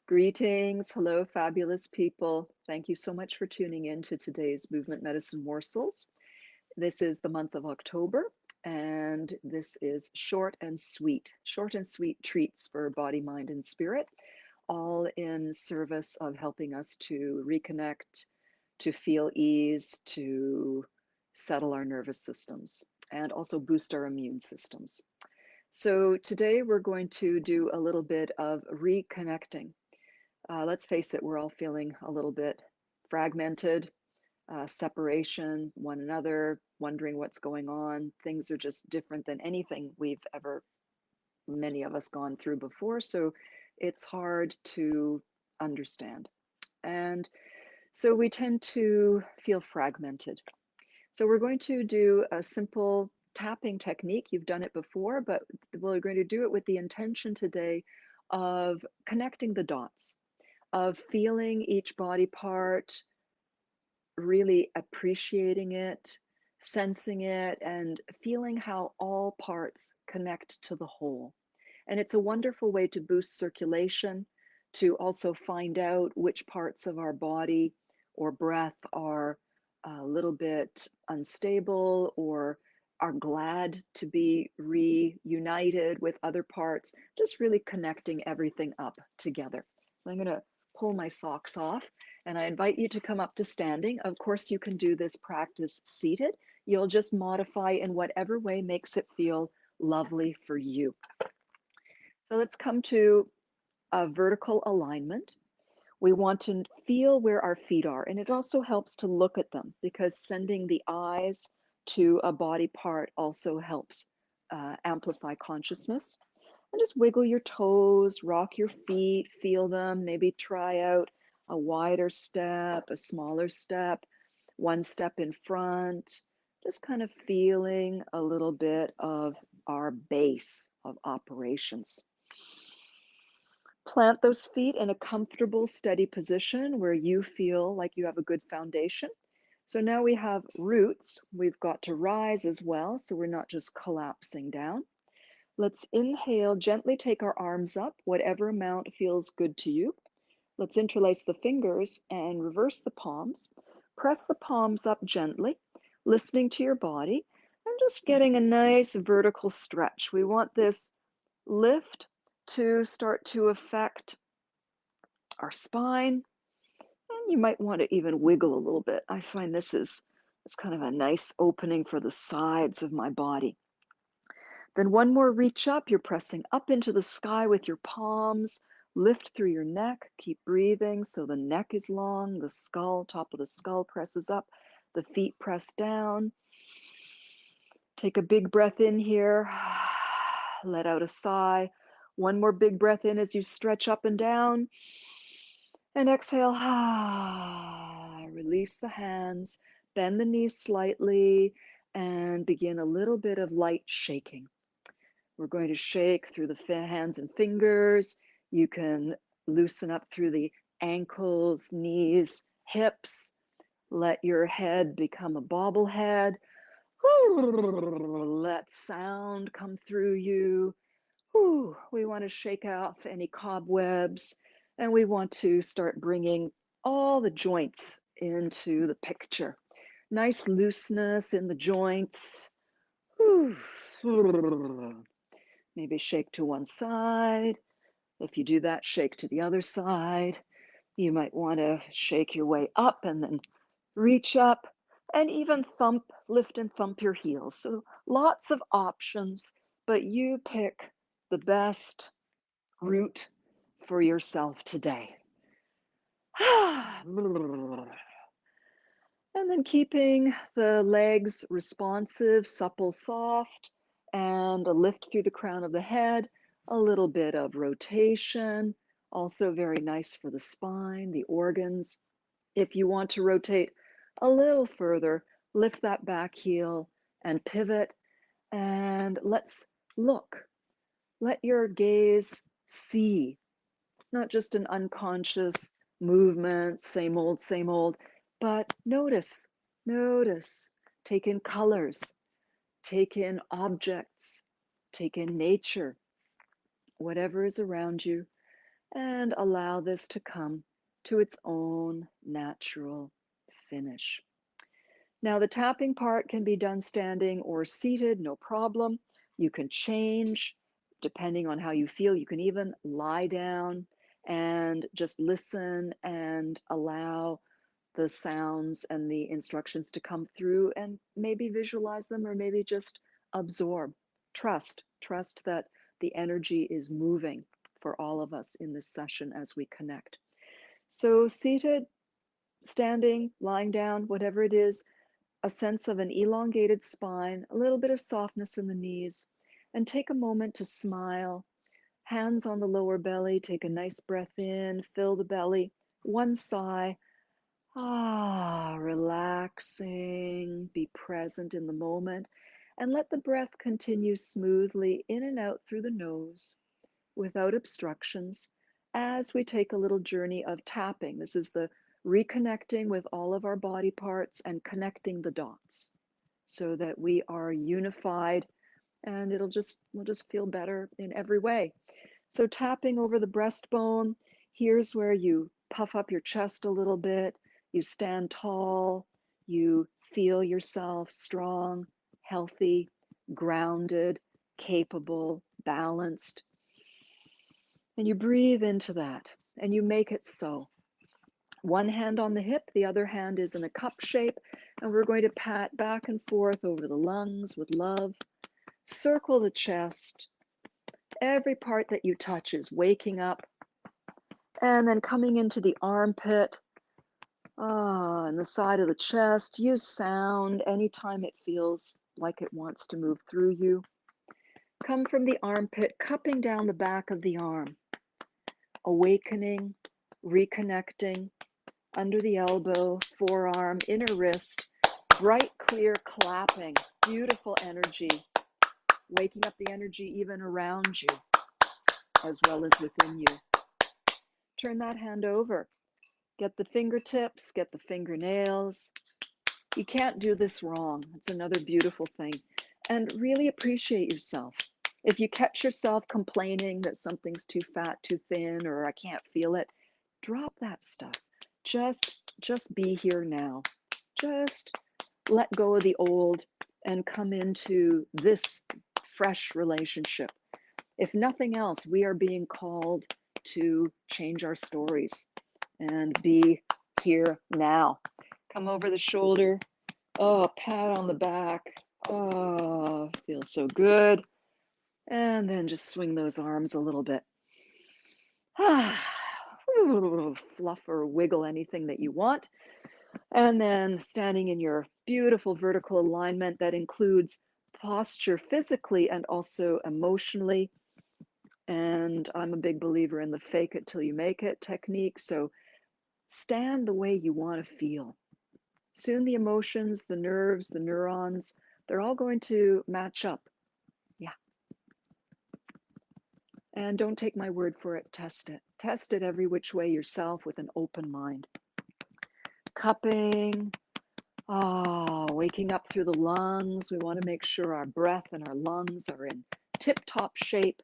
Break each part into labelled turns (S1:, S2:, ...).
S1: Greetings. Hello, fabulous people. Thank you so much for tuning in to today's Movement Medicine Morsels. This is the month of October, and this is short and sweet treats for body, mind, and spirit, all in service of helping us to reconnect, to feel ease, to settle our nervous systems, and also boost our immune systems. So today we're going to do a little bit of reconnecting. Let's face it, we're all feeling a little bit fragmented, separation, one another, wondering what's going on. Things are just different than anything we've ever, many of us, gone through before. So it's hard to understand. And so we tend to feel fragmented. So we're going to do a simple tapping technique. You've done it before, but we're going to do it with the intention today of connecting the dots, of feeling each body part, really appreciating it, sensing it, and feeling how all parts connect to the whole. And it's a wonderful way to boost circulation, to also find out which parts of our body or breath are a little bit unstable or are glad to be reunited with other parts, just really connecting everything up together. So I'm going to pull my socks off and I invite you to come up to standing. Of course, you can do this practice seated. You'll just modify in whatever way makes it feel lovely for you. So let's come to a vertical alignment. We want to feel where our feet are, and it also helps to look at them because sending the eyes to a body part also helps amplify consciousness. And just wiggle your toes, rock your feet, feel them, maybe try out a wider step, a smaller step, one step in front, just kind of feeling a little bit of our base of operations. Plant those feet in a comfortable, steady position where you feel like you have a good foundation. So now we have roots. We've got to rise as well, so we're not just collapsing down. Let's inhale, gently take our arms up, whatever amount feels good to you. Let's interlace the fingers and reverse the palms. Press the palms up gently, listening to your body, and just getting a nice vertical stretch. We want this lift to start to affect our spine, and you might want to even wiggle a little bit. I find this is kind of a nice opening for the sides of my body. Then one more reach up. You're pressing up into the sky with your palms. Lift through your neck. Keep breathing so the neck is long, the skull, top of the skull presses up, the feet press down. Take a big breath in here. Let out a sigh. One more big breath in as you stretch up and down. And exhale. Release the hands. Bend the knees slightly and begin a little bit of light shaking. We're going to shake through the hands and fingers. You can loosen up through the ankles, knees, hips. Let your head become a bobblehead. Let sound come through you. We want to shake off any cobwebs, and we want to start bringing all the joints into the picture. Nice looseness in the joints. Maybe shake to one side. If you do that, shake to the other side. You might want to shake your way up and then reach up and even lift and thump your heels. So lots of options, but you pick the best route for yourself today. And then keeping the legs responsive, supple, soft, and a lift through the crown of the head, a little bit of rotation, also very nice for the spine, the organs. If you want to rotate a little further, lift that back heel and pivot, and let's look. Let your gaze see, not just an unconscious movement, same old, but notice, take in colors, take in objects, take in nature, whatever is around you, and allow this to come to its own natural finish. Now, the tapping part can be done standing or seated, no problem. You can change depending on how you feel. You can even lie down and just listen and allow the sounds and the instructions to come through and maybe visualize them or maybe just absorb. Trust that the energy is moving for all of us in this session as we connect. So, seated, standing, lying down, whatever it is, a sense of an elongated spine, a little bit of softness in the knees, and take a moment to smile. Hands on the lower belly, take a nice breath in, fill the belly, one sigh. Relaxing, be present in the moment, and let the breath continue smoothly in and out through the nose without obstructions as we take a little journey of tapping. This is the reconnecting with all of our body parts and connecting the dots so that we are unified and we'll just feel better in every way. So tapping over the breastbone, here's where you puff up your chest a little bit, you stand tall, you feel yourself strong, healthy, grounded, capable, balanced. And you breathe into that and you make it so. One hand on the hip, the other hand is in a cup shape, and we're going to pat back and forth over the lungs with love. Circle the chest. Every part that you touch is waking up. And then coming into the armpit, and the side of the chest. Use sound anytime it feels like it wants to move through you. Come from the armpit, cupping down the back of the arm. Awakening, reconnecting, under the elbow, forearm, inner wrist, bright, clear clapping, beautiful energy, waking up the energy even around you as well as within you. Turn that hand over. Get the fingertips, get the fingernails. You can't do this wrong. It's another beautiful thing. And really appreciate yourself. If you catch yourself complaining that something's too fat, too thin, or I can't feel it, drop that stuff. Just be here now. Just let go of the old and come into this fresh relationship. If nothing else, we are being called to change our stories and be here now. Come over the shoulder. Oh, pat on the back. Oh, feels so good. And then just swing those arms a little bit. Fluff or wiggle anything that you want. And then standing in your beautiful vertical alignment that includes posture physically and also emotionally. And I'm a big believer in the fake it till you make it technique. So stand the way you want to feel. Soon the emotions, the nerves, the neurons, they're all going to match up. Yeah. And don't take my word for it, test it. Test it every which way yourself with an open mind. Cupping, waking up through the lungs. We want to make sure our breath and our lungs are in tip-top shape.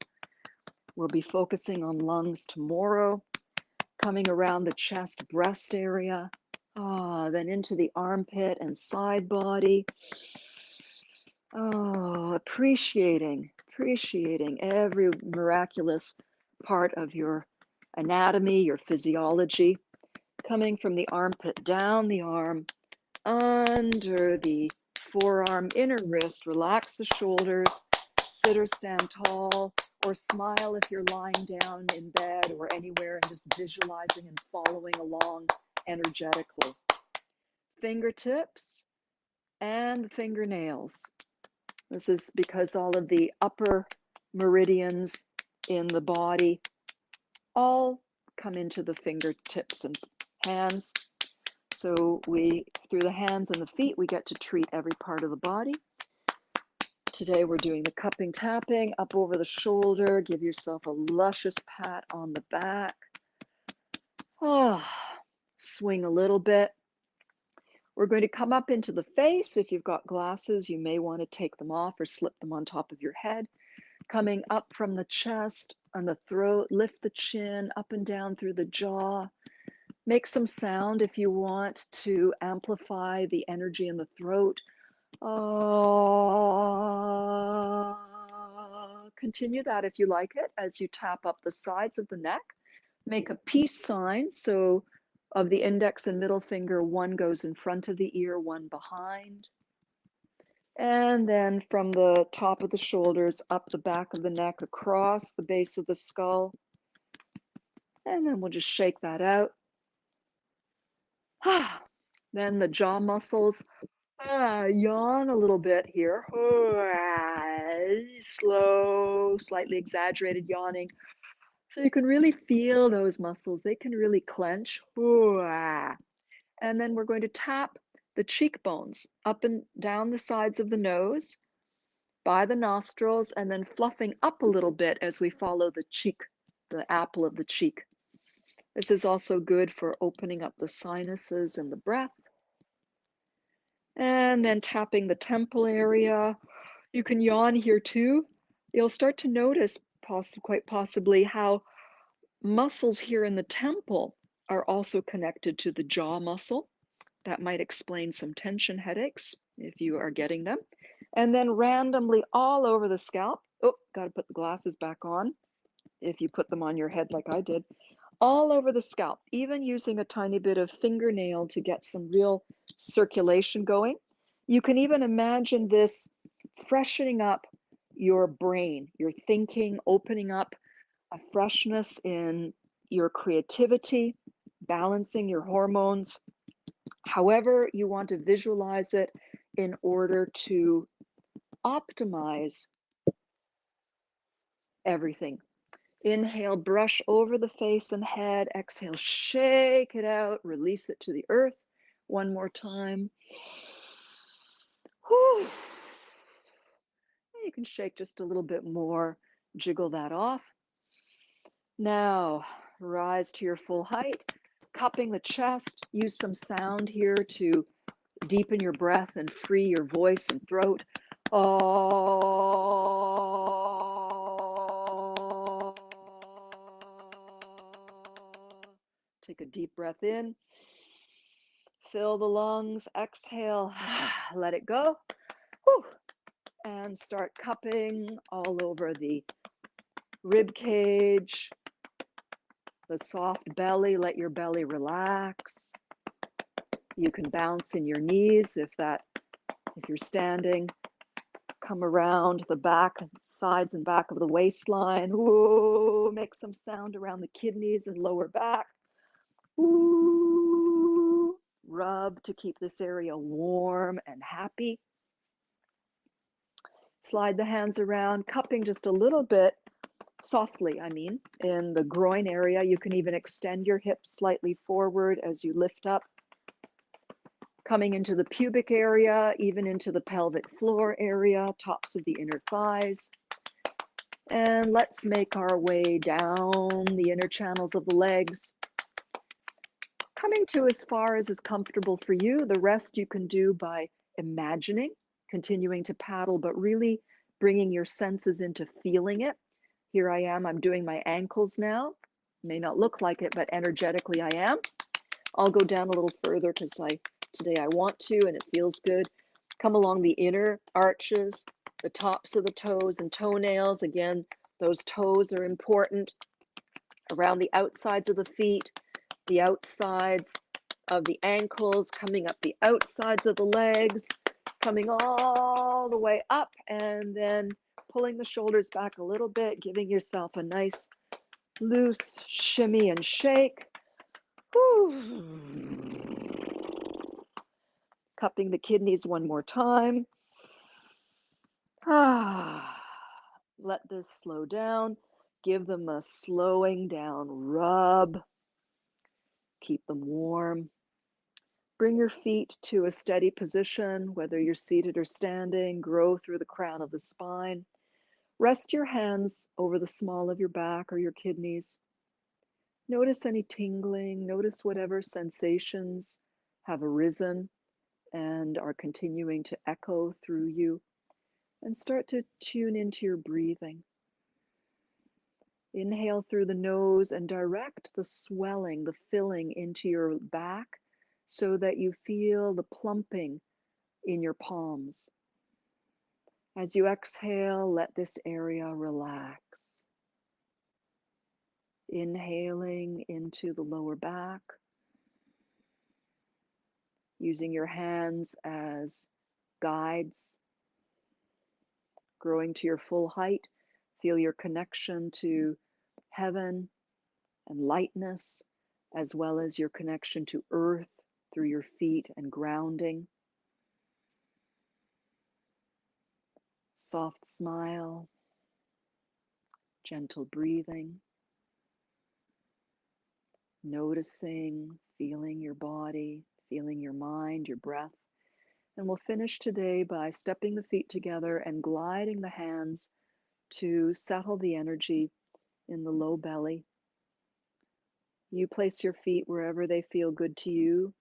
S1: We'll be focusing on lungs tomorrow. Coming around the chest, breast area. Then into the armpit and side body. Appreciating every miraculous part of your anatomy, your physiology. Coming from the armpit down the arm, under the forearm, inner wrist, relax the shoulders, sit or stand tall, or smile if you're lying down in bed or anywhere and just visualizing and following along energetically. Fingertips and fingernails. This is because all of the upper meridians in the body all come into the fingertips and hands. So through the hands and the feet, we get to treat every part of the body. Today we're doing the cupping, tapping, up over the shoulder. Give yourself a luscious pat on the back. Swing a little bit. We're going to come up into the face. If you've got glasses, you may want to take them off or slip them on top of your head. Coming up from the chest and the throat, lift the chin up and down through the jaw. Make some sound if you want to amplify the energy in the throat. Continue that if you like it as you tap up the sides of the neck. Make a peace sign. So of the index and middle finger, one goes in front of the ear, one behind. And then from the top of the shoulders, up the back of the neck, across the base of the skull. And then we'll just shake that out. Then the jaw muscles. Yawn a little bit here. Slow, slightly exaggerated yawning. So you can really feel those muscles. They can really clench. And then we're going to tap the cheekbones up and down the sides of the nose by the nostrils, and then fluffing up a little bit as we follow the cheek, the apple of the cheek. This is also good for opening up the sinuses and the breath. And then tapping the temple area. You can yawn here too. You'll start to notice quite possibly how muscles here in the temple are also connected to the jaw muscle. That might explain some tension headaches if you are getting them. And then randomly all over the scalp. Oh, got to put the glasses back on if you put them on your head like I did. All over the scalp, even using a tiny bit of fingernail to get some real circulation going. You can even imagine this freshening up your brain, your thinking, opening up a freshness in your creativity, balancing your hormones, however you want to visualize it in order to optimize everything. Inhale, brush over the face and head. Exhale, shake it out, release it to the earth. One more time. Whew. You can shake just a little bit more, jiggle that off. Now, rise to your full height, cupping the chest. Use some sound here to deepen your breath and free your voice and throat. Take a deep breath in. Fill the lungs. Exhale. Let it go. Whew. And start cupping all over the rib cage, the soft belly. Let your belly relax. You can bounce in your knees if you're standing. Come around the back, sides and back of the waistline. Ooh, make some sound around the kidneys and lower back. Ooh, rub to keep this area warm and happy. Slide the hands around, cupping just a little bit, softly, in the groin area. You can even extend your hips slightly forward as you lift up. Coming into the pubic area, even into the pelvic floor area, tops of the inner thighs. And let's make our way down the inner channels of the legs. Coming to as far as is comfortable for you. The rest you can do by imagining, continuing to paddle, but really bringing your senses into feeling it. Here I am, I'm doing my ankles now. May not look like it, but energetically I am. I'll go down a little further because today I want to, and it feels good. Come along the inner arches, the tops of the toes and toenails. Again, those toes are important. Around the outsides of the feet, the outsides of the ankles, coming up the outsides of the legs, coming all the way up, and then pulling the shoulders back a little bit, giving yourself a nice loose shimmy and shake. Whew. Cupping the kidneys one more time. Let this slow down. Give them a slowing down rub. Keep them warm. Bring your feet to a steady position, whether you're seated or standing. Grow through the crown of the spine. Rest your hands over the small of your back or your kidneys. Notice any tingling. Notice whatever sensations have arisen and are continuing to echo through you. And start to tune into your breathing. Inhale through the nose and direct the swelling, the filling into your back so that you feel the plumping in your palms. As you exhale, let this area relax. Inhaling into the lower back, using your hands as guides, growing to your full height. Feel your connection to heaven and lightness, as well as your connection to earth through your feet and grounding. Soft smile, gentle breathing, noticing, feeling your body, feeling your mind, your breath. And we'll finish today by stepping the feet together and gliding the hands to settle the energy in the low belly. You place your feet wherever they feel good to you.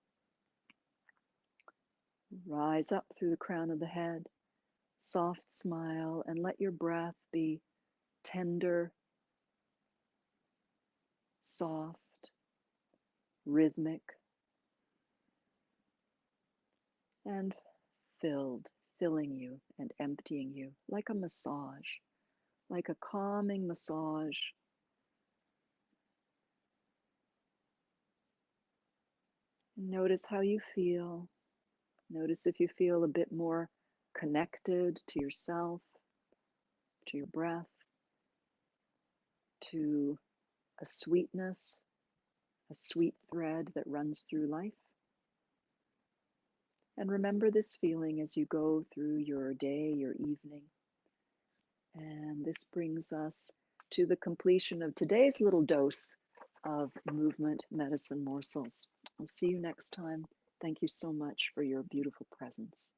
S1: Rise up through the crown of the head, soft smile, and let your breath be tender, soft, rhythmic, and filled, filling you and emptying you like a massage, like a calming massage. And notice how you feel. Notice if you feel a bit more connected to yourself, to your breath, to a sweetness, a sweet thread that runs through life. And remember this feeling as you go through your day, your evening. And this brings us to the completion of today's little dose of movement medicine morsels. I'll see you next time. Thank you so much for your beautiful presence.